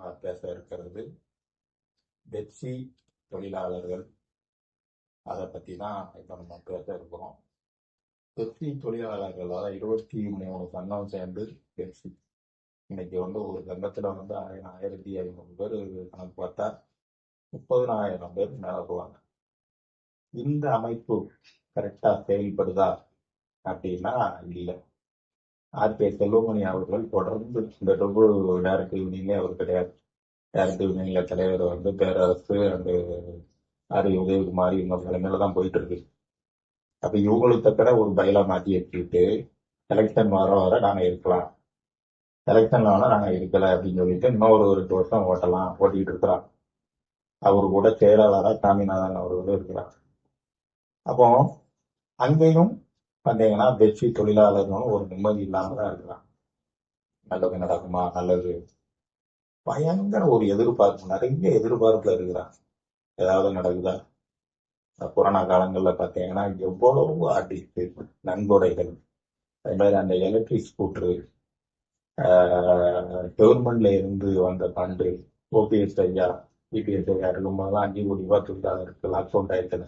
நம்ம பேச இருக்கிறது பெப்சி தொழிலாளர்கள். அதை பற்றி தான் இப்போ நம்ம பேச இருக்கிறோம். பெப்சி தொழிலாளர்கள், அதாவது 23 சங்கம் சேர்ந்து பெப்சி இன்னைக்கு ஒரு சங்கத்தில் 1500 பேர் கணக்கு பார்த்தா 30,000 பேர் நிரப்புவாங்க. இந்த அமைப்பு கரெக்டாக செயல்படுதா அப்படின்னா இல்லை. ஆர்கே செல்வமணி அவர்கள் தொடர்ந்து இந்த டொபு டைரக்டிவ் யூனியனே அவர் கிடையாது. டைரக்டிவ் யூனியன்ல தலைவர் பேரரசு அந்த உதயகுமாரி இவங்க தலைமையில தான் போயிட்டு இருக்கு. அப்ப இவங்களுக்கு தக்கிற ஒரு பயிலா மாற்றி வச்சுக்கிட்டு எலெக்ஷன் வர நாங்க இருக்கலாம், எலெக்ஷன் ஆனா நாங்க இருக்கல அப்படின்னு சொல்லிட்டு இன்னொரு 2 வருஷம் ஓட்டிட்டு இருக்கிறாங்க. அவரு கூட செயலாளராக சாமிநாதன் அவர்களும் இருக்கிறார். அப்போ அங்கேயும் பார்த்தீங்கன்னா பெப்சி தொழிலாளர்களும் ஒரு நிம்மதி இல்லாம தான் இருக்கிறான். நல்லது நடக்குமா, நல்லது பயங்கர ஒரு எதிர்பார்ப்பு, நிறைய எதிர்பார்ப்புல இருக்கிறான். ஏதாவது நடக்குதா? கொரோனா காலங்கள்ல பார்த்தீங்கன்னா எவ்வளவு ஆர்டிஸ்ட் நன்கொடைகள், அதே மாதிரி அந்த எலக்ட்ரிக் ஸ்கூட்டரு, கவர்மெண்ட்ல இருந்து வந்த ஃபண்டு, ஓபிஎஸ் ஐயா பிபிஎஸ் ஐயா இருக்கும்போதெல்லாம் 5 கோடி ரூபாய் துட்டாக இருக்கு லாக்டவுன் டயத்துல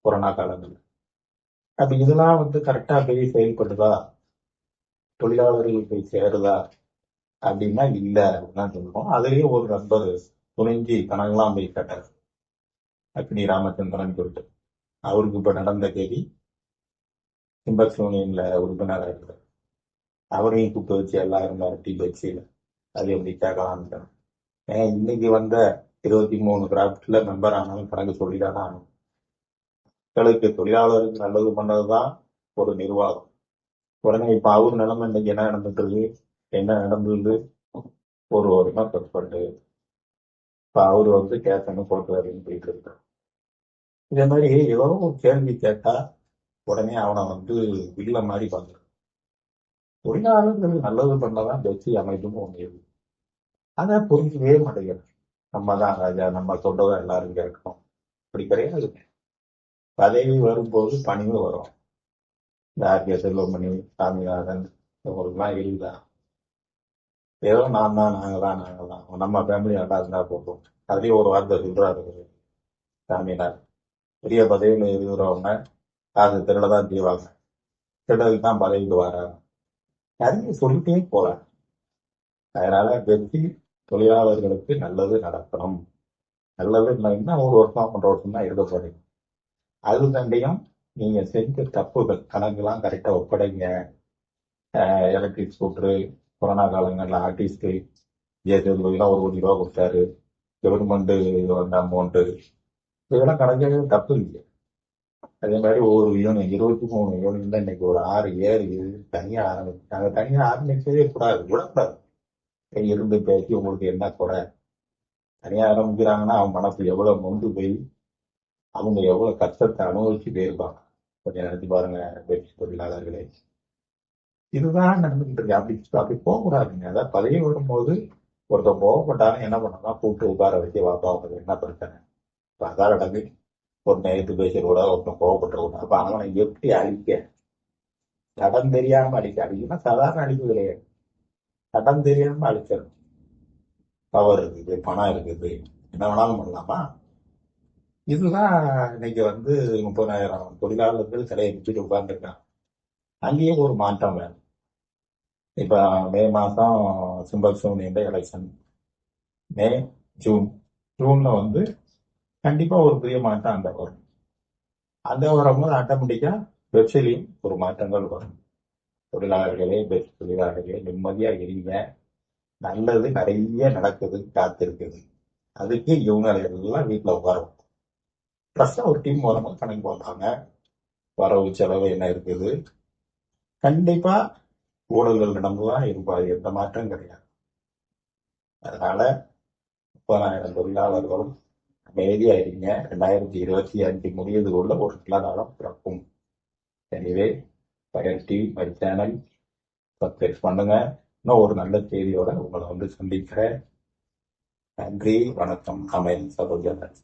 கொரோனா காலங்கள். அப்ப இதெல்லாம் கரெக்டா போய் செயல்படுதா, தொழிலாளர்கள் போய் சேருதா அப்படின்னா இல்ல அப்படின்னு சொல்லுவோம். அதுலயும் ஒரு நண்பர் துணிஞ்சி கணக்கெல்லாம் போய் கேட்டார், அக்னி ராமச்சந்திரன் சொல்லிட்டு. அவருக்கு இப்ப நடந்த கேள்வி சிம்பக்ஸ் யூனியன்ல உறுப்பினராக இருக்கிறார். அவரையும் கூப்பிட்டு வச்சு எல்லாரும் மிரட்டி பெப்சியில அது எப்படி கேட்கலான்னு. இன்னைக்கு வந்த 23 கிராஃப்ட்ல மெம்பர் ஆனாலும் கணக்கு சொல்லிதான் ஆகணும். மக்களுக்கு தொழிலாளருக்கு நல்லது பண்ணதுதான் ஒரு நிர்வாகம். உடனே இப்ப அவர் நிலைமை இன்னைக்கு என்ன நடந்துட்டு இருக்கு, என்ன நடந்தது, ஒரு வருமா கற்பட்டு இப்ப அவரு கேட்கணும் போட்டு வரேன்னு போயிட்டு இருக்காரு. இதே மாதிரி ஏதோ ஒரு கேள்வி கேட்டா உடனே அவனை வில்ல மாதிரி பண்றான். தொழிலாளர்கள் நல்லது பண்ணதான் பெப்சி அமைப்புன்னு ஒண்ணு இருக்கு. அதை புரிஞ்சவே மாட்டேங்கிறது. நம்ம தான் ராஜா, நம்ம சொல்றதை எல்லாரும் கேட்கணும், அப்படி கிடையாது. பதவி வரும்போது பணிவு வரும். இந்த ஆர்கே செல்வமணி, சாமிநாதன் இவங்களுக்குலாம் இருக்குதா? ஏதோ நான் தான், நாங்க தான் நம்ம ஃபேமிலி நல்லா இருந்தா போதும். அதுலயும் ஒரு வார்த்தை சொல்றாரு சாமிநாதன், பெரிய பதவியில இருக்கிறவங்க காசு திருட தான் செய்வாங்க, திருடதுக்கு தான் பதவிக்கு வராங்க, நிறைய சொல்லிட்டே போறாங்க. அதனால பெப்சி தொழிலாளர்களுக்கு நல்லது நடக்கணும். நல்லது இன்னும் 1 வருஷம் 1.5 வருஷம் தான் இருக்க போறீங்க. அது தண்டையும் நீங்க செஞ்ச தப்புகள் கணக்கெல்லாம் கரெக்டா ஒப்படைங்க. எலக்ட்ரிக் ஸ்கூட்டரு, கொரோனா காலங்கள்ல ஆர்டிஸ்ட் ஜேசெல்லாம் 1 கோடி ரூபாய் கொடுத்தாரு, கவர்மெண்ட் வந்த அமௌண்ட், இதெல்லாம் கணக்கு தப்பு இல்லை. அதே மாதிரி ஒவ்வொரு யூனியன் 23 யூனியன்ல இன்னைக்கு ஒரு 6 7 தனியா ஆரம்பிச்சாங்க. தனியா ஆரம்பிக்கவே விடக்கூடாது. இருந்து பேசி உங்களுக்கு என்ன குறை, தனியா ஆரம்பிக்கிறாங்கன்னா அவங்க மனசு எவ்வளவு நொந்து போய் அவங்க எவ்வளவு கஷ்டத்தை அனுபவிச்சு போயிருப்பாங்க. கொஞ்சம் நினைச்சு பாருங்க பெப்சி தொழிலாளர்களே. இதுதான் நடந்துகிட்டு இருக்கு. அப்படி போகக்கூடாதுங்க. அதாவது பதவி வரும்போது ஒருத்தர் கோவப்பட்டாலும் என்ன பண்ணலாம், கூப்பிட்டு உட்கார வச்சு வாப்பா உங்களுக்கு என்ன பிரச்சனை, இப்ப அதான் நடக்கு. ஒரு நேரத்து பேசுற கூட ஒருத்தன் கோவப்பட்ட கூட அப்ப அவனை எப்படி அழிக்க, தடம் தெரியாம அழிக்கணும். சாதாரண அழிப்பு கிடையாது, தடம் தெரியாம அழிக்கணும். பவர் இருக்குது, பணம் இருக்குது, என்ன வேணாலும் பண்ணலாமா? இதுதான் இன்னைக்கு 30,000 தொழிலாளர்கள் சிலையை வச்சுட்டு உட்கார்ந்துருக்காங்க. அங்கேயே ஒரு மாற்றம் வேணும். இப்ப மே மாசம் சிம்பக்ஸ் யூனியன் எலெக்ஷன், மே ஜூன்ல கண்டிப்பா ஒரு பெரிய மாற்றம் அந்த வரும். அந்த வரும்போது ஆட்டோமேட்டிக்கா பெப்சிலையும் ஒரு மாற்றங்கள் வரும். தொழிலாளர்களே, பெப்சி தொழிலாளர்களே நிம்மதியா இருங்க. நல்லது நிறைய நடக்குது, காத்திருக்குது. அதுக்கு இவங்க எல்லாம் வீட்டுல உட்காரும். ப்ளஸ் ஒரு டீம் வரும்போது கணக்கு போட்டாங்க, வரவு செலவு என்ன இருக்குது. கண்டிப்பா ஊழல்கள் நடந்துதான் இருப்பாரு, எந்த மாற்றம் கிடையாது. அதனால 30,000 தொழிலாளர்களும் அமைதியா இருங்க. 2025 முடியதுக்குள்ள ஒரு நல்ல காலம் பிறக்கும். எனவே பயர் டிவி மை சேனல் சப்ஸ்கிரைப் பண்ணுங்க. இன்னும் ஒரு நல்ல செய்தியோட உங்களை சந்திக்கிறேன். நன்றி, வணக்கம். அமைதி சகோதரர்.